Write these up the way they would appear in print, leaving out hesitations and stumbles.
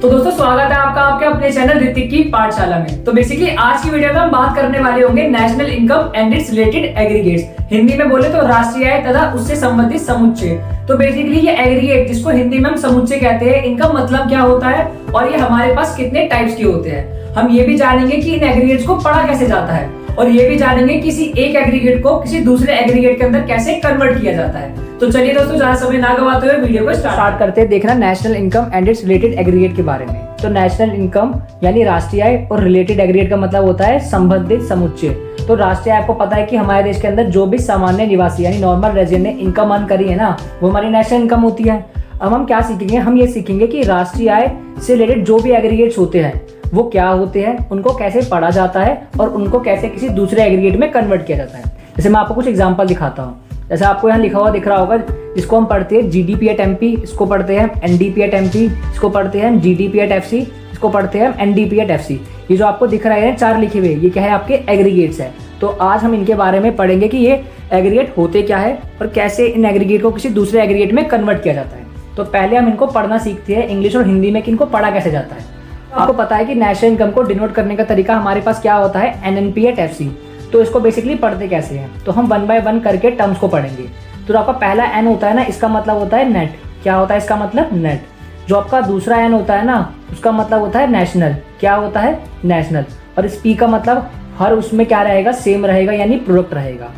तो दोस्तों स्वागत है आपका आपके अपने चैनल ऋतिक की पाठशाला में। तो बेसिकली आज की वीडियो में हम बात करने वाले होंगे national income and it's related aggregates, Hindi में बोले तो राष्ट्रीय आय तथा उससे संबंधित समुच्चय। तो बेसिकली ये एग्रीगेट जिसको हिंदी में हम समुच्चय कहते हैं, इनका मतलब क्या होता है और ये हमारे पास कितने टाइप्स के होते हैं। हम ये भी जानेंगे कि इन एग्रीगेट्स को पढ़ा कैसे जाता है और ये भी जानेंगे किसी एक एग्रीगेट को किसी दूसरे एग्रीगेट के अंदर कैसे कन्वर्ट किया जाता है। तो चलिए दोस्तों ज्यादा समय ना गवाते हुए वीडियो को स्टार्ट करते हैं। देखना national income and it's related aggregate के बारे में। तो नेशनल इनकम यानी राष्ट्रीय आय और रिलेटेड एग्रीगेट का मतलब होता है संबंधित समुच्चय। तो राष्ट्रीय आय आपको पता है कि हमारे देश के अंदर जो भी सामान्य निवासी यानी नॉर्मल रेजिडेंट ने इनकम अर्न करी है ना, वो हमारी नेशनल इनकम होती है। अब हम क्या सीखेंगे, हम ये सीखेंगे कि राष्ट्रीय आय से रिलेटेड जो भी एग्रीगेट्स होते हैं वो क्या होते हैं, उनको कैसे पढ़ा जाता है और उनको कैसे किसी दूसरे एग्रीगेट में कन्वर्ट किया जाता है। जैसे मैं आपको कुछ एग्जांपल दिखाता हूँ। जैसे आपको यहाँ लिखा हुआ दिख रहा होगा, इसको हम पढ़ते हैं जीडीपी एट एमपी, इसको पढ़ते हैं एनडीपी एट एमपी, इसको पढ़ते हैं जीडीपी एट एफसी, इसको पढ़ते हैं एनडीपी एट एफसी। ये जो आपको दिख रहा है चार लिखे हुए, ये क्या है, आपके एग्रीगेट्स है। तो आज हम इनके बारे में पढ़ेंगे कि ये एग्रीगेट होते क्या है और कैसे इन एग्रीगेट को किसी दूसरे एग्रीगेट में कन्वर्ट किया जाता है। तो पहले हम इनको पढ़ना सीखते हैं इंग्लिश और हिंदी में कि इनको पढ़ा कैसे जाता है। आपको पता है कि नेशनल इनकम को डिनोट करने का तरीका हमारे पास क्या होता है, एनएनपी एट एफसी। तो इसको बेसिकली पढ़ते कैसे हैं, तो हम वन बाय वन करके टर्म्स को पढ़ेंगे। तो आपका पहला एन होता है ना, इसका मतलब होता है नेट। क्या होता है इसका मतलब, नेट। जो आपका दूसरा एन होता है ना, उसका मतलब होता है नेशनल। क्या होता है, नेशनल। और इस पी का मतलब हर उसमें क्या रहेगा, सेम रहेगा यानी प्रोडक्ट रहेगा।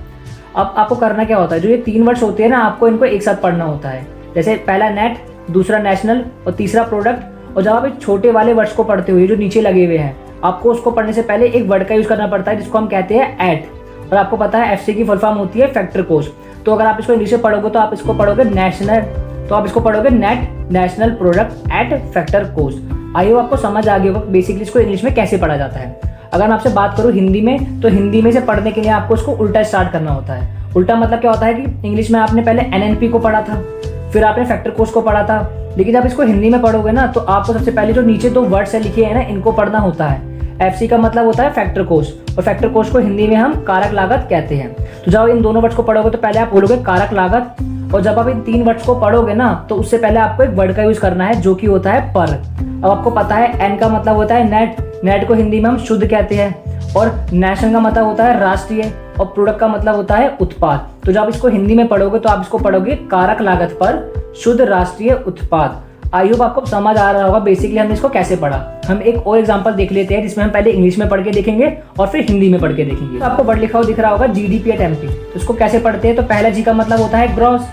अब आपको करना क्या होता है, जो ये तीन वर्ड्स होते हैं ना, आपको इनको एक साथ पढ़ना होता है। जैसे पहला नेट, दूसरा नेशनल और तीसरा प्रोडक्ट। और जब आप एक छोटे वाले वर्ड्स को पढ़ते हुए जो नीचे लगे हुए हैं, आपको उसको पढ़ने से पहले एक वर्ड का यूज करना पड़ता है जिसको हम कहते हैं एट। और आपको पता है एफसी की फुल फॉर्म होती है फैक्टर कोस्ट। तो अगर आप इसको इंग्लिश में पढ़ोगे तो आप इसको पढ़ोगे नेशनल, तो आप इसको पढ़ोगे net national product at factor cost. I hope आपको समझ आ गया होगा बेसिकली इसको इंग्लिश में कैसे पढ़ा जाता है। अगर मैं आपसे बात करूँ हिंदी में, तो हिंदी में से पढ़ने के लिए आपको इसको उल्टा स्टार्ट करना होता है। उल्टा मतलब क्या होता है कि इंग्लिश में आपने पहले एनएनपी को पढ़ा था, फिर आपने फैक्टर कोस्ट को पढ़ा था, लेकिन जब इसको हिंदी में पढ़ोगे ना, तो आपको सबसे पहले जो नीचे दो वर्ड्स है लिखे हैं ना, इनको पढ़ना होता है। एफसी का मतलब होता है फैक्टर कोस्ट और फैक्टर कोस्ट को हिंदी में हम कारक लागत कहते हैं। तो जब इन दोनों वर्ड्स को पढ़ोगे तो पहले आप बोलोगे कारक लागत, और जब आप इन तीन वर्ड्स को पढ़ोगे ना, तो उससे पहले आपको एक वर्ड का यूज करना है जो कि होता है पर। अब आपको पता है एन का मतलब होता है नेट, नेट को हिंदी में हम शुद्ध कहते हैं, और नेशनल का मतलब होता है राष्ट्रीय, और प्रोडक्ट का मतलब होता है उत्पाद। तो जब इसको हिंदी में पढ़ोगे तो आप इसको पढ़ोगे कारक लागत पर शुद्ध राष्ट्रीय उत्पाद। आई होप आपको समझ आ रहा होगा बेसिकली हमने इसको कैसे पढ़ा। हम एक और एग्जांपल देख लेते हैं जिसमें हम पहले इंग्लिश में पढ़ के देखेंगे और फिर हिंदी में पढ़ के देखेंगे। तो आपको वर्ड लिखा हुआ दिख रहा होगा जीडीपी एट एमपी। तो इसको कैसे पढ़ते हैं, तो पहला जी का मतलब होता है ग्रॉस,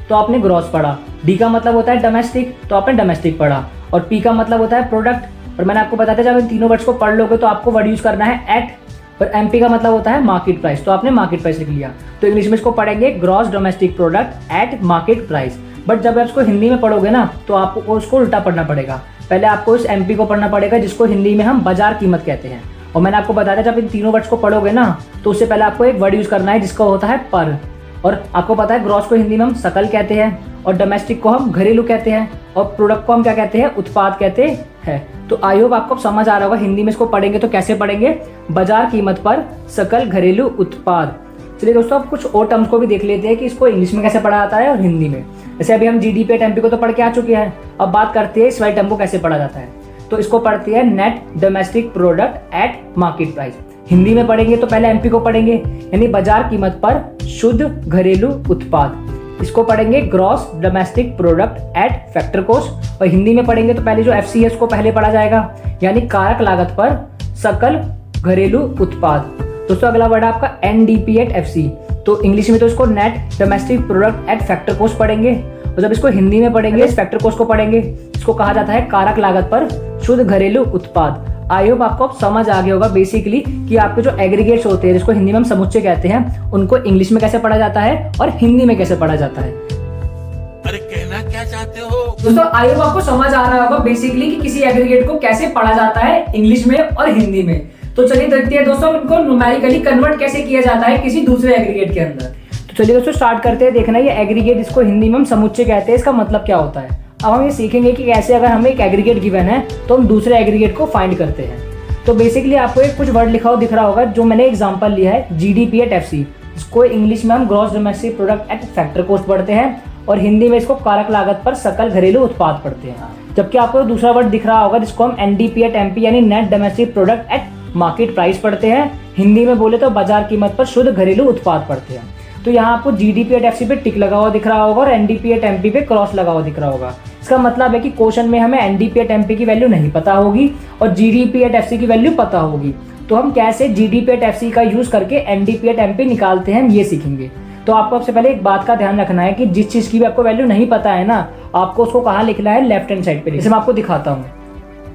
तो आपने ग्रॉस पढ़ा। डी का मतलब होता है डोमेस्टिक, तो आपने डोमेस्टिक पढ़ा। और पी का मतलब होता है प्रोडक्ट। और मैंने आपको बताया था जब इन तीनों वर्ड्स को पढ़ लोगे तो आपको वर्ड यूज करना है एट। और एमपी का मतलब होता है मार्केट प्राइस, तो आपने मार्केट प्राइस लिख लिया। तो इंग्लिश में इसको पढ़ेंगे gross domestic product at market price. But जब आप इसको हिंदी में पढ़ोगे ना, तो आपको उसको उल्टा पढ़ना पड़ेगा। पहले आपको इस एमपी को पढ़ना पड़ेगा जिसको हिंदी में हम बाजार कीमत कहते हैं। और मैंने आपको बताया जब इन तीनों वर्ड्स को पढ़ोगे ना, तो उससे पहले आपको एक वर्ड यूज करना है जिसका होता है पर। और आपको पता है ग्रॉस को हिंदी में हम सकल कहते हैं, और डोमेस्टिक को हम घरेलू कहते हैं, और प्रोडक्ट को हम क्या कहते हैं, उत्पाद कहते हैं। तो आई होप आपको समझ आ रहा होगा हिंदी में इसको पढ़ेंगे तो कैसे पढ़ेंगे, बाजार कीमत पर सकल घरेलू उत्पाद। चलिए दोस्तों अब कुछ और टर्म्स को भी देख लेते हैं कि इसको इंग्लिश में कैसे पढ़ा जाता है और हिंदी में। जैसे अभी हम जीडीपी एट एमपी को तो पढ़ के आ चुके हैं, अब बात करते हैं इस वाले टर्म को कैसे पढ़ा जाता है। तो इसको पढ़ते हैं net domestic product at market price. Hindi में पढ़ेंगे तो पहले एमपी को पढ़ेंगे यानी बाजार कीमत पर शुद्ध घरेलू उत्पाद। इसको पढ़ेंगे gross domestic product at factor cost. और हिंदी में पढ़ेंगे तो पहले जो एफसी है उसको पहले पढ़ा जाएगा यानी कारक लागत पर सकल घरेलू उत्पाद। दोस्तों अगला वर्ड आपका एनडीपी एट एफसी। तो इंग्लिश में तो इसको net domestic product at factor cost पढ़ेंगे, और जब इसको हिंदी में पढ़ेंगे इस फैक्टर कोस्ट को पढ़ेंगे, इसको कहा जाता है कारक लागत पर शुद्ध घरेलू उत्पाद। आई होप आपको समझ आ गया होगा बेसिकली कि आपके जो एग्रीगेट्स होते हैं जिसको हिंदी में हम समुच्चय कहते हैं, उनको इंग्लिश में कैसे पढ़ा जाता है और हिंदी में कैसे पढ़ा जाता है। अरे कहना क्या चाहते हो दोस्तों? आई होप आपको समझ आ रहा होगा बेसिकली कि किसी एग्रीगेट को कैसे पढ़ा जाता है इंग्लिश में और हिंदी में। तो चलिए देखते हैं दोस्तों इनको न्यूमेरिकली कन्वर्ट कैसे किया जाता है किसी दूसरे एग्रीगेट के अंदर। तो चलिए दोस्तों स्टार्ट करते हैं। देखना ये एग्रीगेट जिसको हिंदी में हम समुच्चय कहते हैं, इसका मतलब क्या होता है। अब हम ये सीखेंगे कि कैसे अगर हमें एक एग्रीगेट गिवन है तो हम दूसरे एग्रीगेट को फाइंड करते हैं। तो बेसिकली आपको एक कुछ वर्ड लिखा हुआ दिख रहा होगा जो मैंने एग्जांपल लिया है जीडीपी एट एफसी। इसको इंग्लिश में हम gross domestic product at factor cost पढ़ते हैं, और हिंदी में इसको कारक लागत पर सकल घरेलू उत्पाद पढ़ते हैं। जबकि आपको दूसरा वर्ड दिख रहा होगा जिसको हम एनडीपी एट एमपी यानी net domestic product at market price पढ़ते हैं। हिंदी में बोले तो बाजार कीमत पर शुद्ध घरेलू उत्पाद पढ़ते हैं। तो यहाँ आपको जीडीपी एट एफसी पे टिक लगा हुआ दिख रहा होगा और एनडीपी एट एमपी पे क्रॉस लगा हुआ दिख रहा होगा। इसका मतलब है कि क्वेश्चन में हमें एनडीपी एट एमपी की वैल्यू नहीं पता होगी और जीडीपी एट एफसी की वैल्यू पता होगी। तो हम कैसे जीडीपी एट एफसी का यूज करके एनडीपी एट एमपी निकालते हैं, हम ये सीखेंगे। तो आपको सबसे पहले एक बात का ध्यान रखना है कि जिस चीज की भी आपको वैल्यू नहीं पता है ना, आपको उसको कहाँ लिखना है, लेफ्ट हैंड साइड पे। जैसे मैं आपको दिखाता हूँ,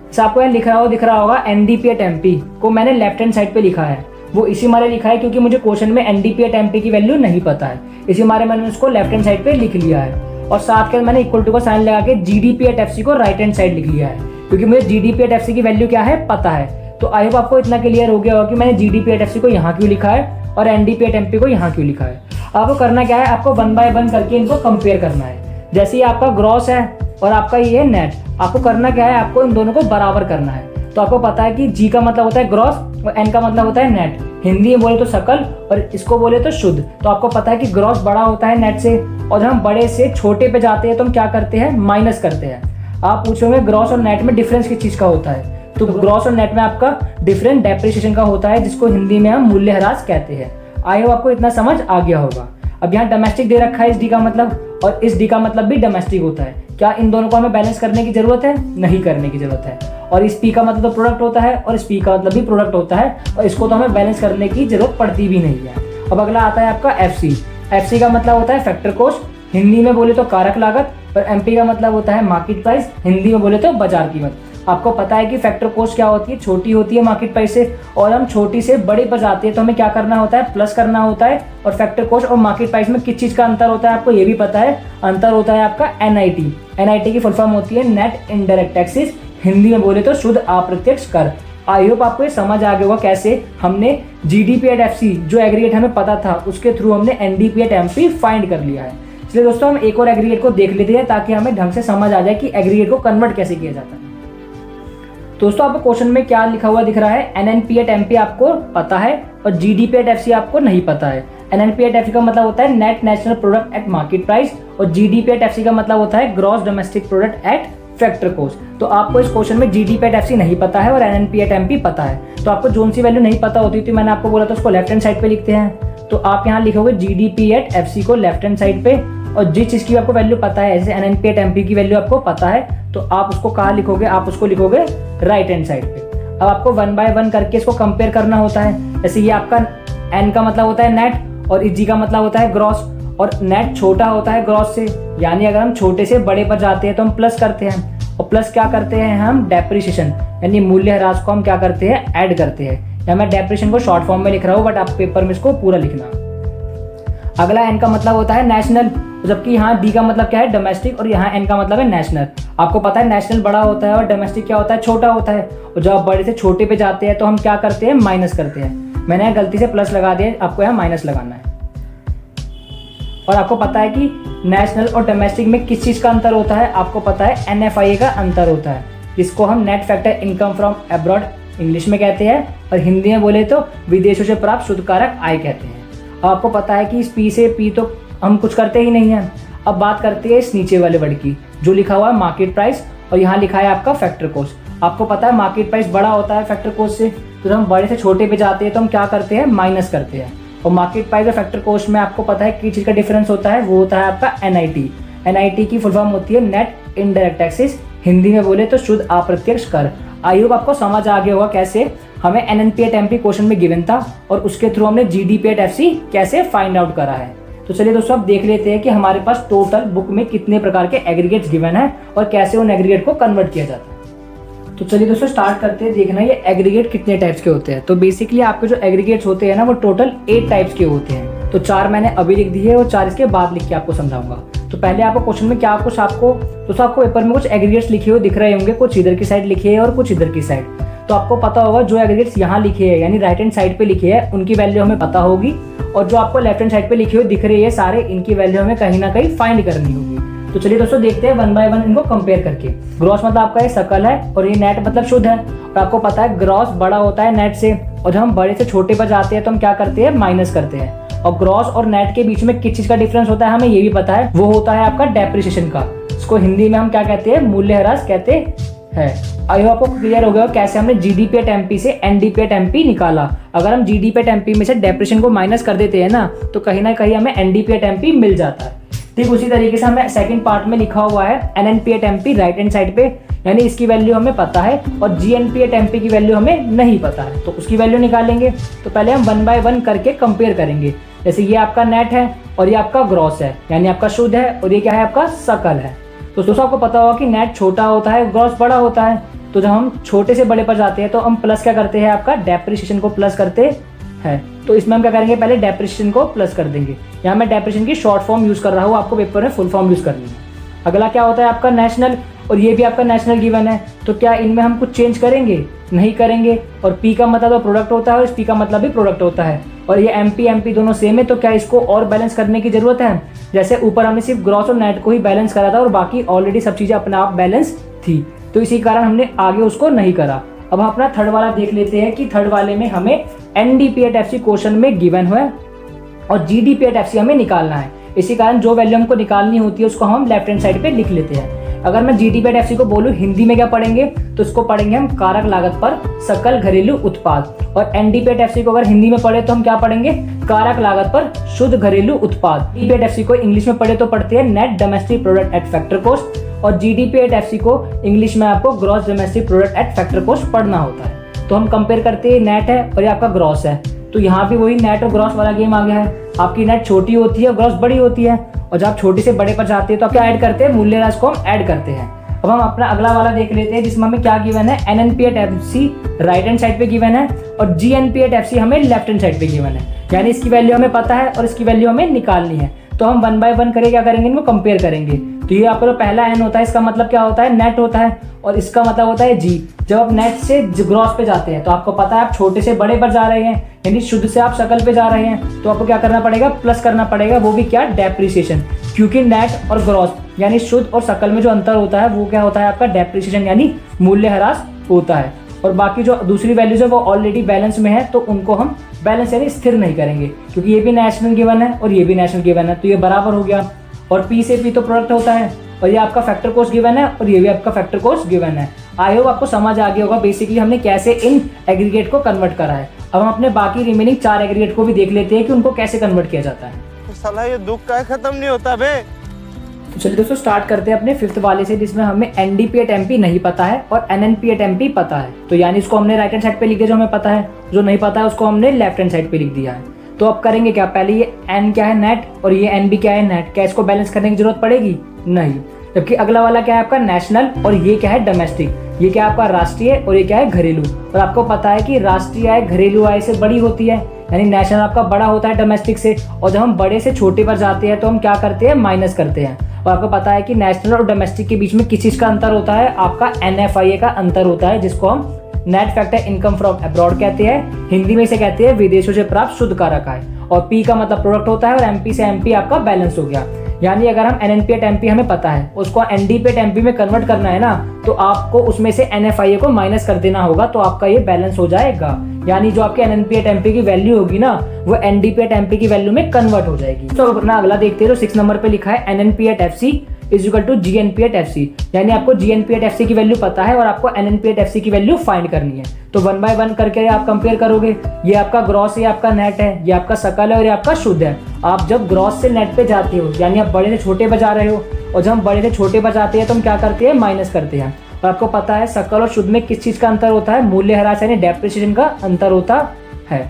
जैसे आपको यहाँ दिख रहा होगा एनडीपी एट एमपी को मैंने लेफ्ट हैंड साइड पे लिखा है। वो इसी मारे लिखा है क्योंकि मुझे क्वेश्चन में एनडीपी एट एमपी की वैल्यू नहीं पता है, इसी मारे मैंने उसको लेफ्ट हैंड साइड पे लिख लिया है। और साथ के मैंने इक्वल टू का साइन लगा के जीडीपी एट एफसी को राइट हैंड साइड लिख लिया है क्योंकि मुझे जीडीपी एट एफसी की वैल्यू क्या है पता है। तो आई होप आपको इतना क्लियर हो गया होगा कि मैंने जीडीपी एट एफसी को यहाँ क्यों लिखा है और एनडीपी एट एमपी को यहाँ क्यों लिखा है। आपको करना क्या है, आपको 1 बाय 1 करके इनको कंपेयर करना है। जैसे ये आपका ग्रॉस है और आपका ये है नेट, आपको करना क्या है, आपको इन दोनों को बराबर करना है। तो आपको पता है कि जी का मतलब होता है ग्रॉस और एन का मतलब होता है नेट। हिंदी में बोले तो सकल और इसको बोले तो शुद्ध। तो आपको पता है कि ग्रॉस बड़ा होता है नेट से और हम बड़े से छोटे पे जाते हैं तो हम क्या करते हैं, माइनस करते हैं। आप पूछोगे ग्रॉस और नेट में डिफरेंस किस चीज का होता है, तो ग्रॉस और नेट में आपका डिफरेंस डेप्रिसिएशन का होता है जिसको हिंदी में हम मूल्यह्रास कहते हैं। आई होप आपको इतना समझ आ गया होगा। अब यहाँ डोमेस्टिक दे रखा है इस डी का मतलब और इस डी का मतलब भी डोमेस्टिक होता है। क्या इन दोनों को हमें बैलेंस करने की जरूरत है, नहीं करने की जरूरत है। और इस पी का मतलब तो प्रोडक्ट होता है और इस पी का मतलब भी प्रोडक्ट होता है और इसको तो हमें बैलेंस करने की जरूरत पड़ती भी नहीं है। अब अगला आता है आपका एफसी। एफसी का मतलब होता है फैक्टर कॉस्ट, हिंदी में बोले तो कारक लागत, और एमपी का मतलब होता है मार्केट प्राइस, हिंदी में बोले तो बाजार कीमत। आपको पता है कि फैक्टर कॉस्ट क्या होती है, छोटी होती है मार्केट प्राइस से और हम छोटी से बड़ी पर जाते हैं तो हमें क्या करना होता है, प्लस करना होता है। और फैक्टर कॉस्ट और मार्केट प्राइस में किस चीज का अंतर होता है आपको ये भी पता है, अंतर होता है आपका एनआईटी। एनआईटी की फुल फॉर्म होती है नेट इनडायरेक्ट टैक्सेस, हिंदी में बोले तो शुद्ध अप्रत्यक्ष कर। आई होप आपको ये समझ आ गया होगा कैसे हमने जीडीपी एट एफसी जो एग्रीगेट हमें पता था उसके थ्रू हमने एनडीपी एट एमपी फाइंड कर लिया है। इसलिए दोस्तों हम एक और एग्रीगेट को देख लेते हैं ताकि हमें ढंग से समझ आ जाए कि एग्रीगेट को कन्वर्ट कैसे किया जाता है। दोस्तों आपको क्वेश्चन में क्या लिखा हुआ दिख रहा है, एनएनपी एट एमपी आपको पता है और जीडीपी एट एफसी आपको नहीं पता है। एनएनपी एट एफसी का मतलब होता है net national product at market price और जीडीपी एट एफसी का मतलब होता है gross domestic product at factor cost. तो आपको इस क्वेश्चन में जीडीपी एट एफसी नहीं पता है और एनएनपी एट एमपी पता है। तो आपको जोन सी वैल्यू नहीं पता होती थी, मैंने आपको बोला था उसको लेफ्ट हैंड साइड पे लिखते हैं। तो आप यहाँ लिखोगे जीडीपी एट एफसी को लेफ्ट हैंड साइड पे और जिस चीज की आपको वैल्यू पता है, जैसे एनएनपी एट एमपी की वैल्यू आपको पता है तो आप उसको कहाँ लिखोगे, आप उसको लिखोगे राइट हैंड साइड पे। अब आपको 1 बाय 1 करके इसको कंपेयर करना होता है। जैसे ये आपका एन का मतलब होता है नेट और जी का मतलब होता है ग्रॉस और नेट छोटा होता है ग्रॉस से, यानी अगर हम छोटे से बड़े पर जाते हैं तो हम प्लस करते हैं और प्लस क्या करते हैं हम, डेप्रिसिएशन यानी मूल्यह्रास को हम क्या करते हैं, ऐड करते हैं। या मैं डेप्रिसिएशन को शॉर्ट फॉर्म में लिख रहा हूँ बट आप पेपर में इसको पूरा लिखना। अगला एन का मतलब होता है नेशनल, जबकि यहाँ डी का मतलब क्या है, डोमेस्टिक, और यहाँ एन का मतलब है नेशनल। आपको पता है नेशनल बड़ा होता है और डोमेस्टिक क्या होता है, छोटा होता है। और जब आप बड़े से छोटे पे जाते हैं तो हम क्या करते हैं, माइनस करते हैं। मैंने यहाँ गलती से प्लस लगा दिया, आपको यहाँ माइनस लगाना है। और आपको पता है कि नेशनल और डोमेस्टिक में किस चीज का अंतर होता है, आपको पता है एनएफआई का अंतर होता है, जिसको हम net factor income from abroad English में कहते हैं और हिंदी में बोले तो विदेशों से प्राप्त शुद्ध कारक आय कहते हैं। आपको पता है कि इस पी से पी तो हम कुछ करते ही नहीं हैं। अब बात करते हैं इस नीचे वाले वर्ड की जो लिखा हुआ है मार्केट प्राइस और यहाँ लिखा है आपका फैक्टर कॉस्ट। आपको पता है मार्केट प्राइस बड़ा होता है फैक्टर कॉस्ट से, तो जब हम बड़े से छोटे पे जाते हैं तो हम क्या करते हैं, माइनस करते हैं। और मार्केट प्राइस और फैक्टर कॉस्ट में आपको पता है किस चीज का डिफरेंस होता है, वो होता है आपका एनआईटी। एनआईटी की फुल फॉर्म होती है नेट इनडायरेक्ट टैक्सेस, हिंदी में बोले तो शुद्ध अप्रत्यक्ष कर। आई होप आपको समझ आ गया होगा कैसे हमें एनएनपी एट एमपी क्वेश्चन में गिवन था और उसके थ्रू हमने जीडीपी एट एफसी कैसे फाइंड आउट करा है। तो चलिए दोस्तों अब देख लेते हैं कि हमारे पास टोटल बुक में कितने प्रकार के एग्रीगेट्स गिवन है और कैसे उन एग्रीगेट को कन्वर्ट किया जाता है। तो चलिए दोस्तों स्टार्ट करते हैं देखना ये एग्रीगेट कितने टाइप्स के होते हैं। तो बेसिकली आपके जो एग्रीगेट्स होते हैं ना वो टोटल 8 टाइप्स के होते हैं। तो 4 मैंने अभी लिख दिए और 4 इसके बाद लिख के आपको समझाऊंगा। तो पहले आपको क्वेश्चन में क्या कुछ आपको दोस्तों आपको पेपर में कुछ एग्रीगेट्स लिखे हुए दिख रहे होंगे, कुछ इधर की साइड लिखे हैं और कुछ इधर की साइड। तो आपको पता होगा जो एग्रीगेट्स यहाँ लिखे हैं यानी राइट हैंड साइड पे लिखे हैं उनकी वैल्यू हमें पता होगी और जो आपको लेफ्ट हैंड साइड पे लिखे हुए दिख रहे हैं सारे, इनकी वैल्यू हमें कहीं ना कहीं फाइंड करनी होगी। तो चलिए दोस्तों देखते हैं 1 बाय 1 इनको कंपेयर करके। ग्रॉस मतलब आपका ये सकल है और ये नेट मतलब शुद्ध है। और आपको पता है ग्रॉस बड़ा होता है नेट से और जब हम बड़े से छोटे पर जाते हैं तो हम क्या करते हैं, माइनस करते हैं। और ग्रॉस और नेट के बीच में किस चीज का डिफरेंस होता है हमें ये भी पता है, वो होता है आपका डेप्रिसिएशन का। इसको हिंदी में हम क्या कहते हैं, मूल्यह्रास कहते हैं। आई होप आपको क्लियर हो गया कैसे हमने जीडीपी एट एमपी से एनडीपी एट एमपी निकाला। अगर हम जीडीपी एट एमपी में से डेप्रिसिएशन को माइनस कर देते हैं ना तो कहीं ना कहीं हमें एनडीपी एट एमपी मिल जाता है। ठीक उसी तरीके से हमें सेकंड पार्ट में लिखा हुआ है NNP at MP right hand side पे, यानी इसकी वैल्यू हमें पता है और जीएनपी एट एमपी की वैल्यू हमें नहीं पता है, तो उसकी वैल्यू निकालेंगे। तो पहले हम 1 बाय 1 करके कंपेयर करेंगे। जैसे ये आपका नेट है और ये आपका ग्रॉस है, यानी आपका शुद्ध है, और ये क्या है आपका सकल है। तो दोस्तों आपको पता होगा कि नेट छोटा होता है, ग्रॉस बड़ा होता है। तो जब हम छोटे से बड़े पर जाते हैं तो हम प्लस क्या करते हैं, आपका डेप्रिसिएशन को प्लस करते हैं। तो इसमें हम क्या करेंगे, पहले डेप्रिसिएशन को प्लस कर देंगे। यहाँ मैं डेप्रिसिएशन की शॉर्ट फॉर्म यूज कर रहा हूँ, आपको पेपर में फुल फॉर्म यूज करनी है। अगला क्या होता है आपका नेशनल, और ये भी आपका नेशनल गिवन है। तो क्या इनमें हम कुछ चेंज करेंगे, नहीं करेंगे। और पी का मतलब तो प्रोडक्ट होता है और इस पी का मतलब भी प्रोडक्ट होता है, और ये एमपी दोनों सेम है। तो क्या इसको और बैलेंस करने की जरूरत है? जैसे ऊपर हमने सिर्फ ग्रॉस और नेट को ही बैलेंस करा था और बाकी ऑलरेडी सब चीजें अपने आप बैलेंस थी, तो इसी कारण हमने आगे उसको नहीं करा। अब हम अपना थर्ड वाला देख लेते हैं कि थर्ड वाले में हमें एनडीपी एट एफसी क्वेश्चन में गिवन है और जीडीपी एट एफसी हमें निकालना है। इसी कारण जो वैल्यू हमको निकालनी होती है उसको हम लेफ्ट हैंड साइड पे लिख लेते हैं। अगर मैं जीडीपी एट एफसी को बोलूँ हिंदी में क्या पढ़ेंगे, तो इसको पढ़ेंगे हम कारक लागत पर सकल घरेलू उत्पाद। और एनडीपी एट एफसी को अगर हिंदी में पढ़े तो हम क्या पढ़ेंगे, कारक लागत पर शुद्ध घरेलू उत्पाद। डीपी एट एफसी को इंग्लिश में पढ़े तो पढ़ते हैं net domestic product at factor cost, और जीडीपी एट एफसी को इंग्लिश में आपको gross domestic product at factor cost पढ़ना होता है। तो हम कंपेयर करते हैं, नेट है और ये आपका ग्रॉस है। तो यहाँ भी वही नेट और ग्रॉस वाला गेम आ गया है। आपकी नेट छोटी होती है और ग्रॉस बड़ी होती है, और जब आप छोटे से बड़े पर जाते हैं तो आप क्या ऐड करते हैं, मूल्यह्रास को हम ऐड करते हैं। अब हम अपना अगला वाला देख लेते हैं जिसमें हमें क्या गिवन है, NNP at FC right hand side पे गिवन है और जीएनपी एट एफसी हमें लेफ्ट हैंड साइड पे गिवन है। यानी इसकी वैल्यू हमें पता है और इसकी वैल्यू हमें निकालनी है। तो हम 1 बाय 1 करके क्या करेंगे, इनको कंपेयर करेंगे। तो ये आपका जो पहला एन होता है इसका मतलब क्या होता है, नेट होता है, और इसका मतलब होता है जी। जब आप नेट से ग्रॉस पे जाते हैं तो आपको पता है आप छोटे से बड़े पर जा रहे हैं, यानी शुद्ध से आप सकल पे जा रहे हैं, तो आपको क्या करना पड़ेगा, प्लस करना पड़ेगा, वो भी क्या, डेप्रिसिएशन। क्योंकि नेट और ग्रॉस यानी शुद्ध और सकल में जो अंतर होता है वो क्या होता है आपका डेप्रिसिएशन, यानी मूल्यह्रास होता है। और बाकी जो दूसरी वैल्यूज है वो ऑलरेडी बैलेंस में है, तो उनको हम बैलेंस यानी स्थिर नहीं करेंगे, क्योंकि ये भी नेशनल गिवन है और ये भी नेशनल गिवन है, तो ये बराबर हो गया। और पी से पी तो प्रोडक्ट होता है, और ये आपका फैक्टर कॉस्ट गिवन है और ये भी आपका फैक्टर कॉस्ट गिवन है। आई होप आपको समझ आ गया होगा बेसिकली हमने कैसे इन एग्रीगेट को कन्वर्ट करा है। अब हम अपने बाकी रिमेनिंग 4 एग्रीगेट को भी देख लेते हैं कि उनको कैसे कन्वर्ट किया जाता है। तो साला ये दुख का खत्म नहीं होता बे। तो चलिए दोस्तों स्टार्ट करते हैं अपने फिफ्थ वाले से, जिसमें हमें एनडीपी एट एमपी नहीं पता है और एनएनपी एट एमपी पता है। तो यानी इसको हमने राइट हैंड साइड पे लिख दिया जो हमें पता है, जो नहीं पता है उसको हमने लेफ्ट हैंड साइड पे लिख दिया है। तो अब करेंगे क्या, पहले ये एन क्या है नेट और ये एन भी क्या है नेट, क्या इसको बैलेंस करने की जरूरत पड़ेगी, नहीं। जबकि अगला वाला क्या है आपका नेशनल और ये क्या है डोमेस्टिक, ये क्या है आपका राष्ट्रीय और ये क्या है घरेलू। और आपको पता है कि राष्ट्रीय आय घरेलू आय से बड़ी होती है, यानी नेशनल आपका बड़ा होता है डोमेस्टिक से, और जब हम बड़े से छोटे पर जाते हैं तो हम क्या करते हैं, माइनस करते हैं। और आपको पता है कि नेशनल और डोमेस्टिक के बीच में किस चीज का अंतर होता है, आपका एनएफआईए का अंतर होता है, जिसको हम net factor income from abroad कहते हैं। हिंदी में इसे कहते हैं विदेशों से प्राप्त शुद्ध कारक आय। और पी का मतलब प्रोडक्ट होता है और एमपी से एमपी आपका बैलेंस हो गया। यानी अगर हम एनएनपी एट एमपी हमें पता है, उसको एनडीपी एट एमपी में कन्वर्ट करना है ना, तो आपको उसमें से एनएफआईए को माइनस कर देना होगा, तो आपका ये बैलेंस हो जाएगा। यानी जो आपके एनएनपी एट एमपी की वैल्यू होगी ना, वो एनडीपी एट एमपी की वैल्यू में कन्वर्ट हो जाएगी। तो अपना अगला देखते हैं, तो 6 नंबर पे लिखा है NNP at FC is equal to GNP at FC. यानी आपको जीएनपी एट एफसी की वैल्यू पता है और आपको एनएनपी एट एफसी की वैल्यू फाइंड करनी है। तो 1 बाय 1 करके आप कंपेयर करोगे, ये आपका ग्रॉस है, ये आपका नेट है, ये आपका सकल है और ये आपका शुद्ध है। आप जब ग्रॉस से नेट पे जाते हो यानी आप बड़े से छोटे पर जा रहे हो, और जब हम बड़े से छोटे पर जाते हैं तो हम क्या करते हैं, माइनस करते हैं। और आपको पता है सकल और शुद्ध में किस चीज का अंतर होता है, मूल्यह्रास यानी डेप्रिसिएशन का अंतर होता है।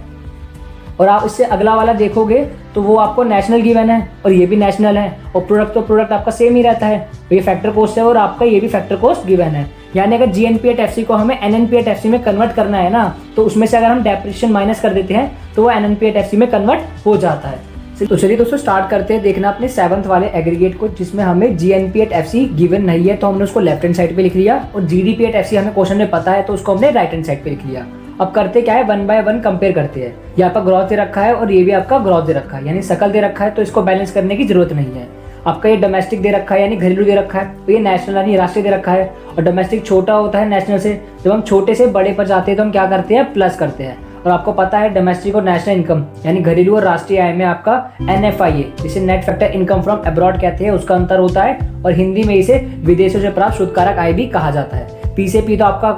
और आप इससे अगला वाला देखोगे तो वो आपको नेशनल गिवन है और ये भी नेशनल है, और प्रोडक्ट तो प्रोडक्ट आपका सेम ही रहता है, ये फैक्टर कॉस्ट है और आपका ये भी फैक्टर कॉस्ट गिवन है। यानी अगर जीएनपी एट एफसी को हमें एनएनपी एट एफसी में कन्वर्ट करना है ना, तो उसमें से अगर हम डेप्रिसिएशन माइनस कर देते हैं तो वो एनएनपी एट एफसी में कन्वर्ट हो जाता है। तो चलिए दोस्तों स्टार्ट करते हैं देखना अपने 7th वाले एग्रीगेट को, जिसमें हमें जीएनपी एट एफसी गिवन नहीं है तो हमने उसको लेफ्ट हैंड साइड पे लिख लिया, और जीडीपी एट एफसी हमें क्वेश्चन में पता है तो उसको हमने राइट हैंड साइड पे लिख लिया। अब करते क्या है, 1 बाय 1 कंपेयर करते हैं। ये आपका ग्रॉस दे रखा है और ये भी आपका ग्रॉस दे रखा है, यानी सकल दे रखा है, तो इसको बैलेंस करने की जरूरत नहीं है। आपका ये डोमेस्टिक दे रखा है यानी घरेलू दे रखा है, तो ये नेशनल यानी राष्ट्रीय दे रखा है, और डोमेस्टिक छोटा होता है नेशनल से। जब हम छोटे से बड़े पर जाते हैं तो हम क्या करते हैं, प्लस करते हैं। और आपको पता है डोमेस्टिक और नेशनल इनकम यानी घरेलू और राष्ट्रीय आय में आपका NFI जिसे net factor income from abroad कहते हैं उसका अंतर होता है, और हिंदी में इसे विदेशों से प्राप्त शुद्ध कारक आय भी कहा जाता है। P से P तो आपका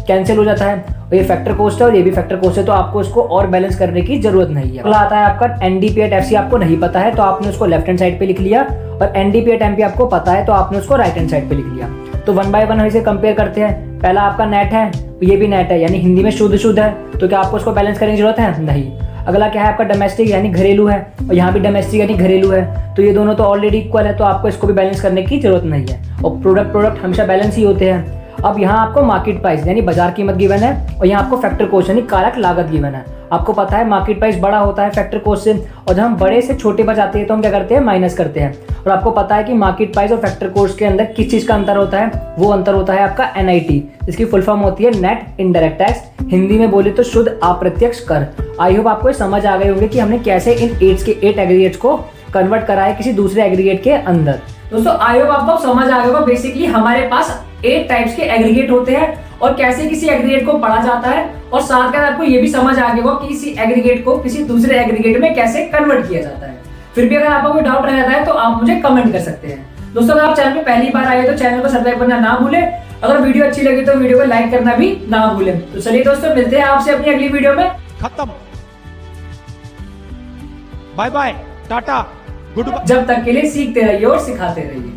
कैंसिल हो जाता है, और ये फैक्टर कॉस्ट है और ये भी फैक्टर कॉस्ट है, तो आपको इसको और बैलेंस करने की जरूरत नहीं है। अगला आता है आपका NDP/FC, आपको नहीं पता है तो आपने उसको लेफ्ट हैंड साइड पे लिख लिया, और NDP/MP आपको पता है तो आपने उसको राइट हैंड साइड पे लिख लिया। तो 1 बाय 1 हम इसे कंपेयर करते हैं। पहला आपका नेट है, ये भी नेट है यानी हिंदी में शुद्ध है, तो क्या आपको उसको बैलेंस करने की जरूरत है? नहीं। अगला क्या है आपका डोमेस्टिक यानी घरेलू है, और यहाँ भी डोमेस्टिक यानी घरेलू है, तो ये दोनों तो ऑलरेडी इक्वल है, तो आपको इसको भी बैलेंस करने की जरूरत नहीं है। और प्रोडक्ट हमेशा बैलेंस ही होते हैं। अब यहाँ आपको मार्केट प्राइस यानी बाजार कीमत गिवन है, और यहाँ आपको फैक्टर कॉस्ट यानी कारक लागत गिवन है। आपको पता है मार्केट प्राइस बड़ा होता है फैक्टर कॉस्ट से, और जब हम बड़े से छोटे पर जाते हैं तो हम क्या करते हैं? माइनस करते हैं। और आपको पता है कि मार्केट प्राइस और फैक्टर कॉस्ट के अंदर किस चीज का अंतर होता है? वो अंतर होता है आपका NIT, इसकी फुल फॉर्म होती है नेट इनडायरेक्ट टैक्स, हिंदी में बोले तो शुद्ध अप्रत्यक्ष कर। आई होप आपको समझ आ गए होंगे कि हमने कैसे इन 8 एग्रीगेट्स को कन्वर्ट करा है किसी दूसरे एग्रीगेट के अंदर। दोस्तों आई होप आपको समझ आ गया होगा। बेसिकली हमारे पास 8 टाइप्स के एग्रीगेट होते हैं और कैसे किसी एग्रीगेट को पढ़ा जाता है, और साथ में आपको ये भी समझ आ गया होगा कि इसी एग्रीगेट को किसी दूसरे एग्रीगेट में कैसे कन्वर्ट किया जाता है। फिर भी अगर आपको कोई डाउट रह जाता है तो आप मुझे कमेंट कर सकते हैं। दोस्तों अगर आप चैनल पे पहली बार आए तो चैनल को सब्सक्राइब करना ना भूलें, अगर वीडियो अच्छी लगी तो वीडियो को लाइक करना भी ना भूलें। तो चलिए दोस्तों मिलते हैं आपसे अपनी अगली वीडियो में। खत्म, bye bye, tata, goodbye. जब तक के लिए सीखते रहिए और सिखाते रहिए।